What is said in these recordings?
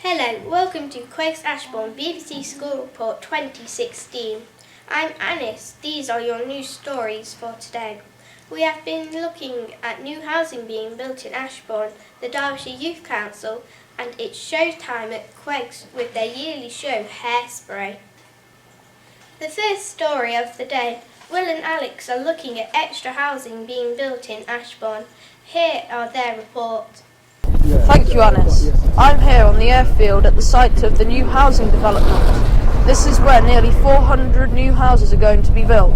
Hello, welcome to QEGS Ashbourne BBC School Report 2016. I'm Anis. These are your news stories for today. We have been looking at new housing being built in Ashbourne, the Derbyshire Youth Council, and it's showtime at QEGS with their yearly show Hairspray. The first story of the day, Will and Alex are looking at extra housing being built in Ashbourne. Here are their reports. Thank you, Anis. I'm here on the airfield at the site of the new housing development. This is where nearly 400 new houses are going to be built.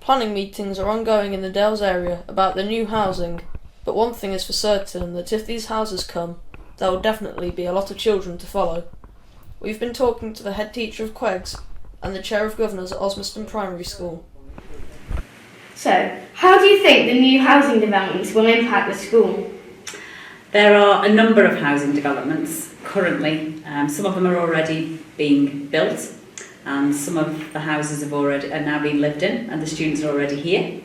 Planning meetings are ongoing in the Dales area about the new housing, but one thing is for certain, that if these houses come, there will definitely be a lot of children to follow. We've been talking to the head teacher of QEGS and the chair of governors at Osmaston Primary School. So, how do you think the new housing developments will impact the school? There are a number of housing developments currently. Some of them are already being built, and some of the houses are now being lived in, and the students are already here.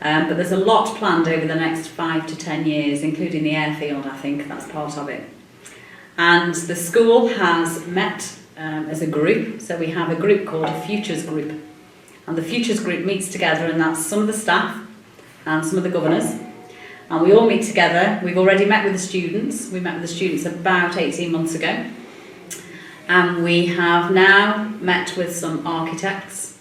But there's a lot planned over the next 5 to 10 years, including the airfield. I think that's part of it. And the school has met as a group, so we have a group called a Futures Group, and the Futures Group meets together, and that's some of the staff and some of the governors. And we all meet together. We've already met with the students. We met with the students about 18 months ago. And we have now met with some architects,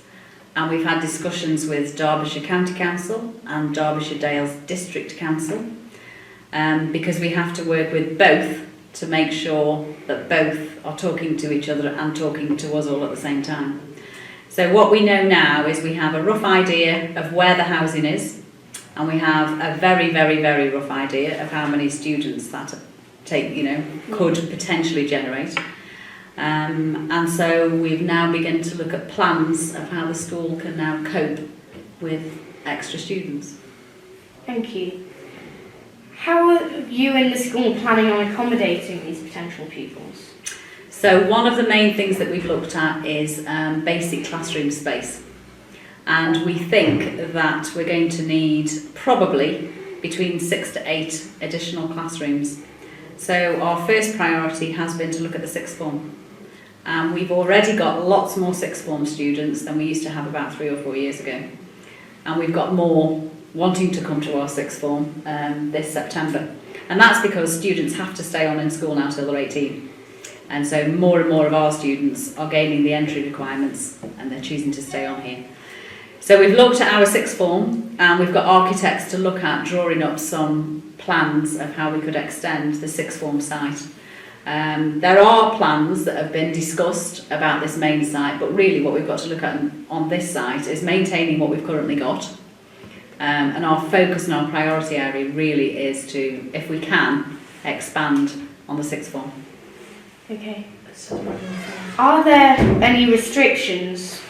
and we've had discussions with Derbyshire County Council and Derbyshire Dales District Council, because we have to work with both to make sure that both are talking to each other and talking to us all at the same time. So what we know now is we have a rough idea of where the housing is, and we have a very, very, very rough idea of how many students that could potentially generate. And so we've now begun to look at plans of how the school can now cope with extra students. Thank you. How are you and the school planning on accommodating these potential pupils? So one of the main things that we've looked at is basic classroom space. And we think that we're going to need probably between 6 to 8 additional classrooms. So our first priority has been to look at the sixth form. We've already got lots more sixth form students than we used to have about 3 or 4 years ago. And we've got more wanting to come to our sixth form this September. And that's because students have to stay on in school now till they're 18. And so more and more of our students are gaining the entry requirements, and they're choosing to stay on here. So we've looked at our sixth form, and we've got architects to look at drawing up some plans of how we could extend the sixth form site. There are plans that have been discussed about this main site, but really what we've got to look at on this site is maintaining what we've currently got. And our focus and our priority area really is to, if we can, expand on the sixth form. Okay. Are there any restrictions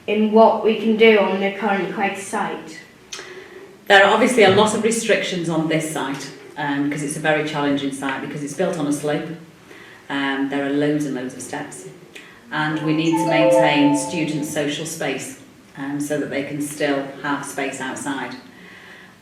in what we can do on the current QEGS site? There are obviously a lot of restrictions on this site because it's a very challenging site, because it's built on a slope. There are loads and loads of steps, and we need to maintain students' social space so that they can still have space outside.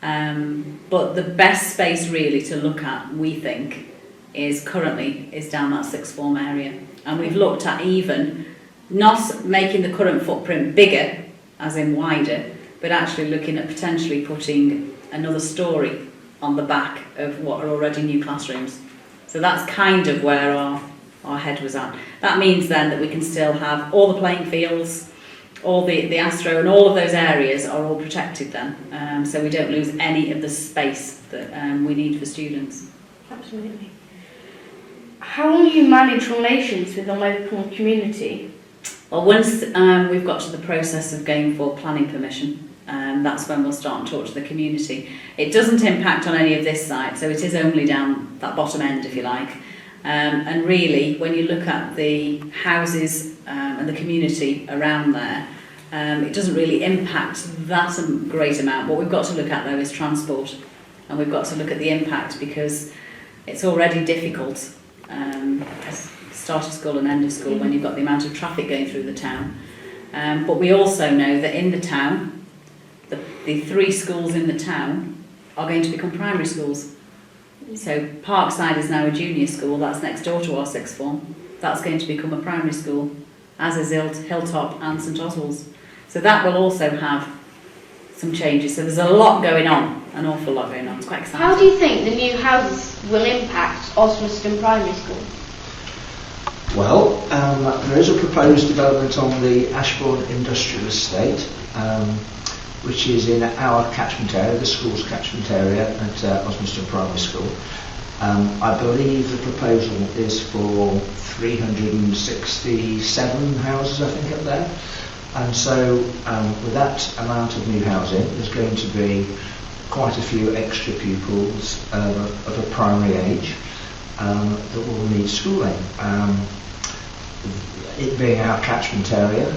But the best space really to look at, we think, is down that sixth form area. And we've looked at even not making the current footprint bigger, as in wider, but actually looking at potentially putting another storey on the back of what are already new classrooms. So that's kind of where our head was at. That means then that we can still have all the playing fields, all the astro, and all of those areas are all protected then, so we don't lose any of the space that we need for students. Absolutely. How will you manage relations with the local community? Well, once we've got to the process of going for planning permission, that's when we'll start and talk to the community. It doesn't impact on any of this site, so it is only down that bottom end, if you like. And really, when you look at the houses and the community around there, it doesn't really impact that great amount. What we've got to look at, though, is transport. And we've got to look at the impact, because it's already difficult start of school and end of school when you've got the amount of traffic going through the town. But we also know that in the town, the 3 schools in the town are going to become primary schools. So Parkside is now a junior school, that's next door to our sixth form. That's going to become a primary school, as is Hilltop and St Oswald's. So that will also have some changes. So there's a lot going on, an awful lot going on. It's quite exciting. How do you think the new houses will impact Osmaston Primary School? Well, there is a proposed development on the Ashbourne Industrial Estate, which is in our catchment area, the school's catchment area at Osmaston Primary School. I believe the proposal is for 367 houses, I think, up there. And so with that amount of new housing, there's going to be quite a few extra pupils of a primary age that will need schooling. It being our catchment area,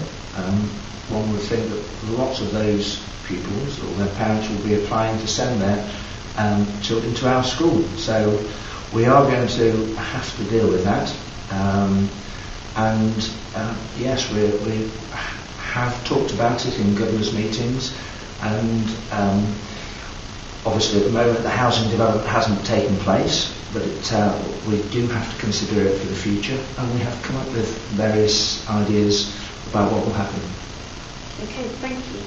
one would think that lots of those pupils or their parents will be applying to send their children to our school. So we are going to have to deal with that. Yes, we have talked about it in governors' meetings, and obviously at the moment the housing development hasn't taken place, but we do have to consider it for the future, and we have come up with various ideas about what will happen. Okay, thank you.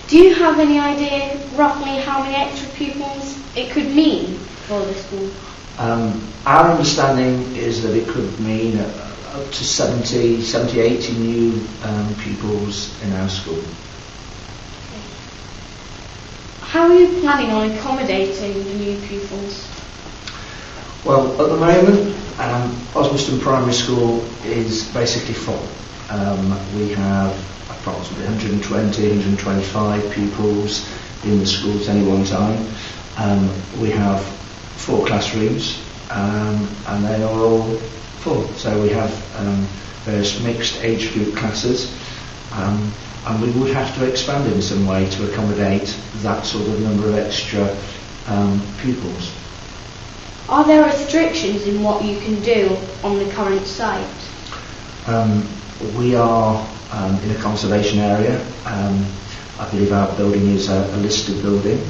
Do you have any idea roughly how many extra pupils it could mean for the school? Our understanding is that it could mean up to 70, 80 new pupils in our school. How are you planning on accommodating the new pupils? Well, at the moment, Osmaston Primary School is basically full. We have approximately 120, 125 pupils in the school at any one time. We have 4 classrooms, and they are all full. So we have various mixed age group classes, and we would have to expand in some way to accommodate that sort of number of extra pupils. Are there restrictions in what you can do on the current site? We are in a conservation area. I believe our building is a listed building,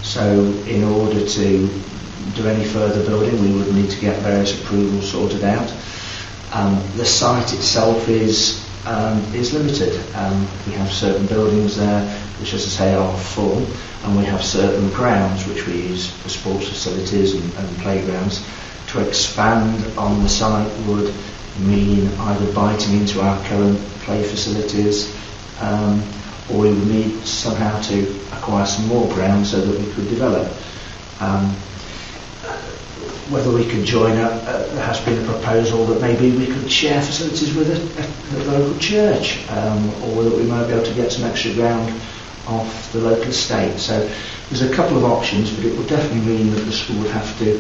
so in order to do any further building we would need to get various approvals sorted out. The site itself is limited. We have certain buildings there which, as I say, are full, and we have certain grounds which we use for sports facilities and playgrounds. To expand on the site would mean either biting into our current play facilities, or we would need somehow to acquire some more ground so that we could develop. Whether we could join up, there has been a proposal that maybe we could share facilities with a local church, or that we might be able to get some extra ground off the local estate. So there's a couple of options, but it would definitely mean that the school would have to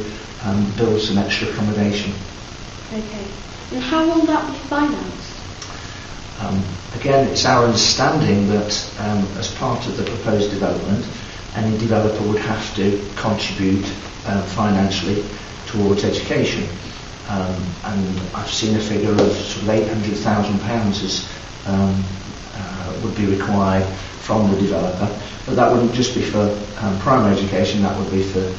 build some extra accommodation. Okay. And how will that be financed? Again, it's our understanding that as part of the proposed development, any developer would have to contribute financially towards education. And I've seen a figure of sort of £800,000 would be required from the developer, but that wouldn't just be for primary education, that would be for,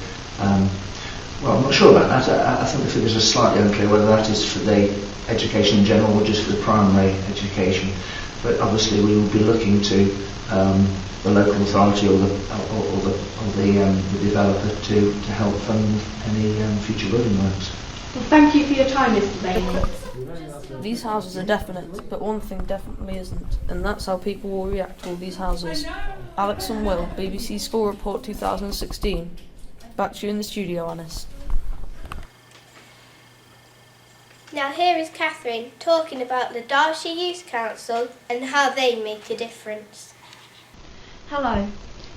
well, I'm not sure about that. I think the figures are slightly unclear whether that is for the education in general or just for the primary education. But obviously we will be looking to the local authority or the developer to help fund any future building works. Well, thank you for your time, Mr. Bailey. These houses are definite, but one thing definitely isn't, and that's how people will react to all these houses. Alex and Will, BBC School Report 2016. Back to you in the studio, Anis. Now here is Catherine talking about the Derbyshire Youth Council and how they make a difference. Hello,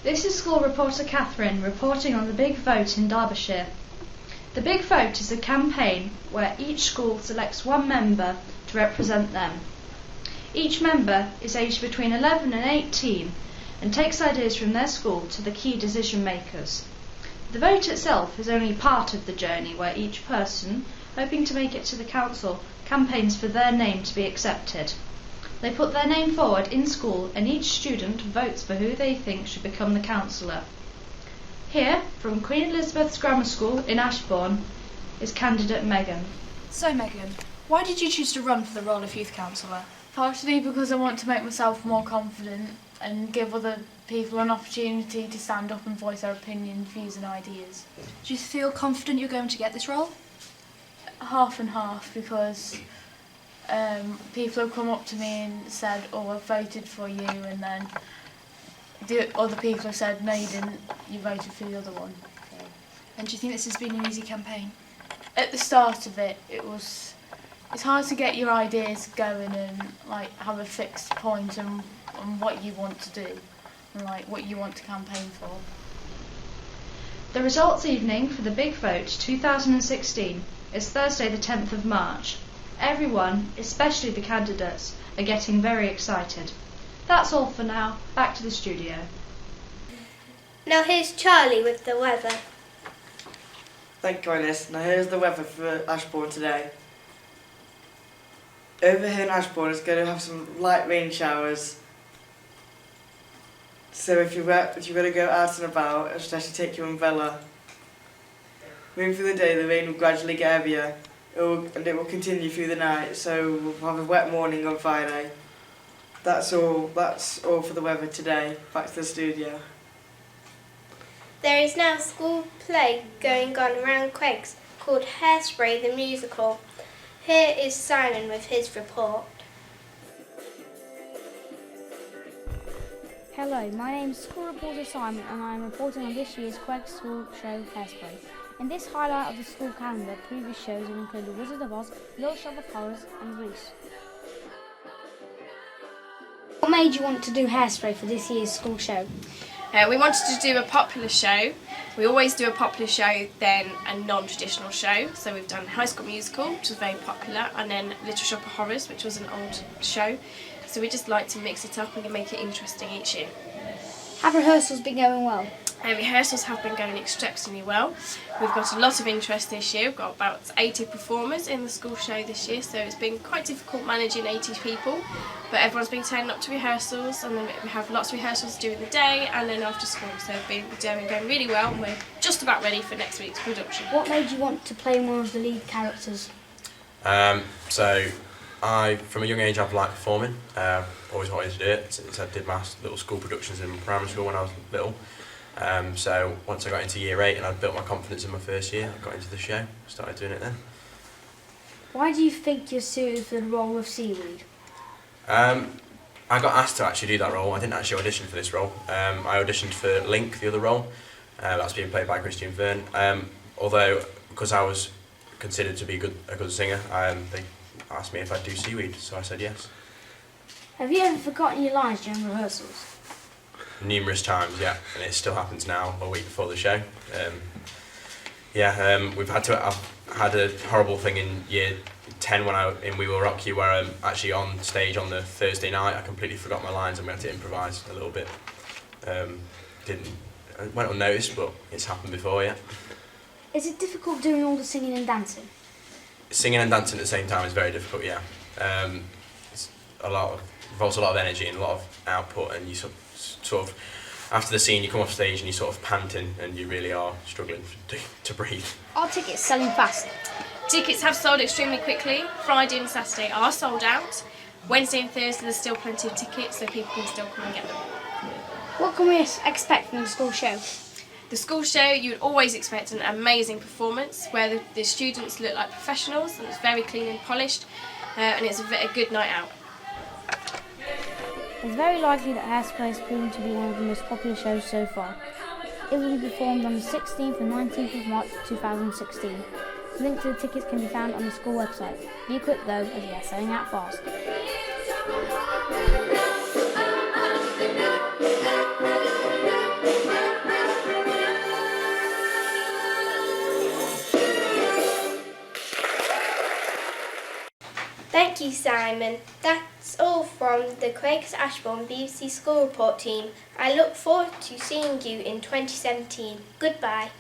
this is school reporter Catherine reporting on the Big Vote in Derbyshire. The Big Vote is a campaign where each school selects one member to represent them. Each member is aged between 11 and 18 and takes ideas from their school to the key decision makers. The vote itself is only part of the journey where each person, hoping to make it to the council, campaigns for their name to be accepted. They put their name forward in school and each student votes for who they think should become the councillor. Here, from Queen Elizabeth's Grammar School in Ashbourne, is candidate Megan. So Megan, why did you choose to run for the role of youth councillor? Partially because I want to make myself more confident and give other people an opportunity to stand up and voice their opinions, views and ideas. Do you feel confident you're going to get this role? Half and half, because people have come up to me and said, oh, I voted for you, and then the other people have said, no you didn't, you voted for the other one. So, And do you think this has been an easy campaign? at the start of it, it's hard to get your ideas going and like have a fixed point on what you want to do and like what you want to campaign for. The results evening for the Big Vote 2016 is Thursday the 10th of March. Everyone, especially the candidates, are getting very excited. That's all for now. Back to the studio. Now here's Charlie with the weather. Thank you, Ines. Now here's the weather for Ashbourne today. Over here in Ashbourne it's going to have some light rain showers. So if you're going to go out and about, I should actually take your umbrella. Moving through the day, the rain will gradually get heavier, and it will continue through the night, so we'll have a wet morning on Friday. That's all for the weather today. Back to the studio. There is now a school play going on around QEGS called Hairspray the Musical. Here is Simon with his report. Hello, my name is School Reporter Simon and I am reporting on this year's QEGS school show Hairspray. In this highlight of the school calendar, previous shows have included Wizard of Oz, Little Shop of Horrors and Grease. What made you want to do Hairspray for this year's school show? We wanted to do a popular show. We always do a popular show, then a non-traditional show. So we've done High School Musical, which was very popular, and then Little Shop of Horrors, which was an old show. So we just like to mix it up and make it interesting each year. Have rehearsals been going well? Rehearsals have been going exceptionally well. We've got a lot of interest this year. We've got about 80 performers in the school show this year, so it's been quite difficult managing 80 people. But everyone's been turning up to rehearsals, and then we have lots of rehearsals during the day and then after school. So they've been going really well, and we're just about ready for next week's production. What made you want to play one of the lead characters? So from a young age I've liked performing. Always wanted to do it since I did my little school productions in primary school when I was little. So once I got into year 8 and I'd built my confidence in my first year, I got into the show, started doing it then. Why do you think you're suited for the role of Seaweed? I got asked to actually do that role. I didn't actually audition for this role. I auditioned for Link, the other role. That's being played by Christian Verne. Although, because I was considered to be a good singer, they asked me if I'd do Seaweed, so I said yes. Have you ever forgotten your lines during rehearsals? Numerous times, yeah, and it still happens now, a week before the show. I've had a horrible thing in year 10 in We Will Rock You, where I'm actually on stage on the Thursday night. I completely forgot my lines and we had to improvise a little bit. It went unnoticed, but it's happened before, yeah. Is it difficult doing all the singing and dancing? Singing and dancing at the same time is very difficult, yeah. It's involves a lot of energy and a lot of output, and you sort of after the scene you come off stage and you're sort of panting and you really are struggling to breathe. Are tickets selling fast? Tickets have sold extremely quickly. Friday and Saturday are sold out. Wednesday and Thursday there's still plenty of tickets, so people can still come and get them. What can we expect from the school show? The school show, you would always expect an amazing performance where the students look like professionals, and it's very clean and polished, and it's a good night out. It's very likely that Hairspray has proven to be one of the most popular shows so far. It will be performed on the 16th and 19th of March 2016. The link to the tickets can be found on the school website. Be quick though, as they are selling out fast. Thank you, Simon. That's all from the QEGS Ashbourne BBC School Report team. I look forward to seeing you in 2017. Goodbye.